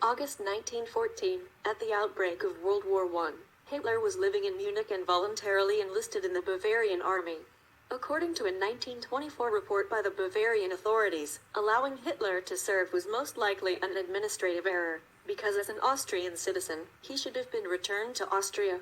August 1914, at the outbreak of World War I, Hitler was living in Munich and voluntarily enlisted in the Bavarian army. According to a 1924 report by the Bavarian authorities, allowing Hitler to serve was most likely an administrative error, because as an Austrian citizen, he should have been returned to Austria.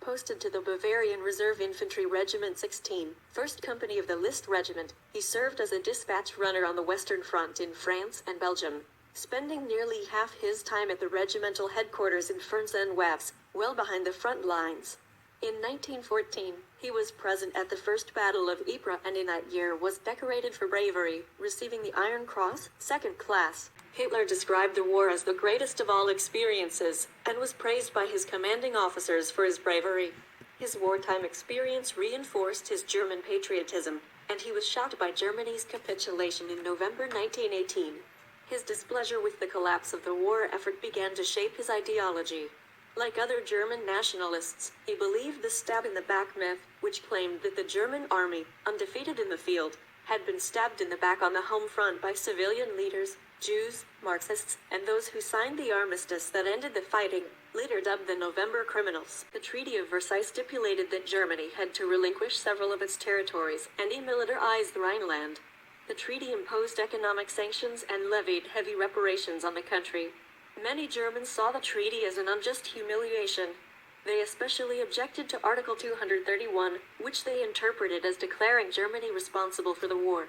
Posted to the Bavarian Reserve Infantry Regiment 16, 1st Company of the List Regiment, he served as a dispatch runner on the Western Front in France and Belgium, spending nearly half his time at the regimental headquarters in Furnes-en-Waves, well behind the front lines. In 1914, he was present at the First Battle of Ypres and in that year was decorated for bravery, receiving the Iron Cross, 2nd class. Hitler described the war as the greatest of all experiences, and was praised by his commanding officers for his bravery. His wartime experience reinforced his German patriotism, and he was shocked by Germany's capitulation in November 1918. His displeasure with the collapse of the war effort began to shape his ideology. Like other German nationalists, he believed the stab-in-the-back myth, which claimed that the German army, undefeated in the field, had been stabbed in the back on the home front by civilian leaders, Jews, Marxists, and those who signed the armistice that ended the fighting, later dubbed the November Criminals. The Treaty of Versailles stipulated that Germany had to relinquish several of its territories and demilitarize the Rhineland. The treaty imposed economic sanctions and levied heavy reparations on the country. Many Germans saw the treaty as an unjust humiliation. They especially objected to Article 231, which they interpreted as declaring Germany responsible for the war.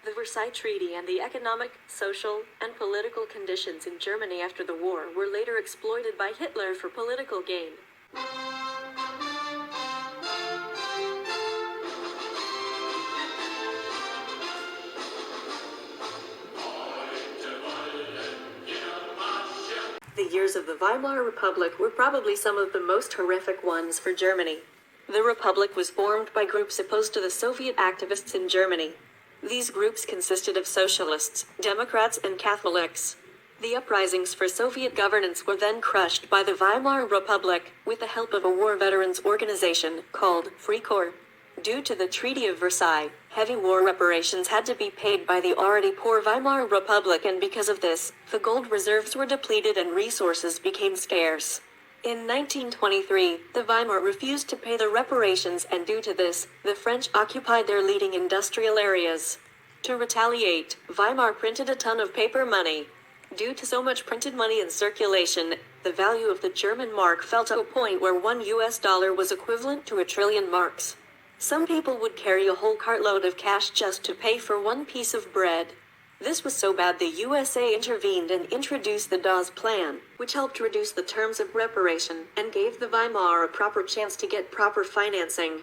The Versailles Treaty and the economic, social, and political conditions in Germany after the war were later exploited by Hitler for political gain. The years of the Weimar Republic were probably some of the most horrific ones for Germany. The Republic was formed by groups opposed to the Soviet activists in Germany. These groups consisted of socialists, Democrats, and Catholics. The uprisings for Soviet governance were then crushed by the Weimar Republic, with the help of a war veterans organization called Free Corps. Due to the Treaty of Versailles, heavy war reparations had to be paid by the already poor Weimar Republic, and because of this, the gold reserves were depleted and resources became scarce. In 1923, the Weimar refused to pay the reparations, and due to this, the French occupied their leading industrial areas. To retaliate, Weimar printed a ton of paper money. Due to so much printed money in circulation, the value of the German mark fell to a point where $1 was equivalent to 1 trillion marks. Some people would carry a whole cartload of cash just to pay for one piece of bread. This was so bad the USA intervened and introduced the Dawes Plan, which helped reduce the terms of reparation and gave the Weimar a proper chance to get proper financing.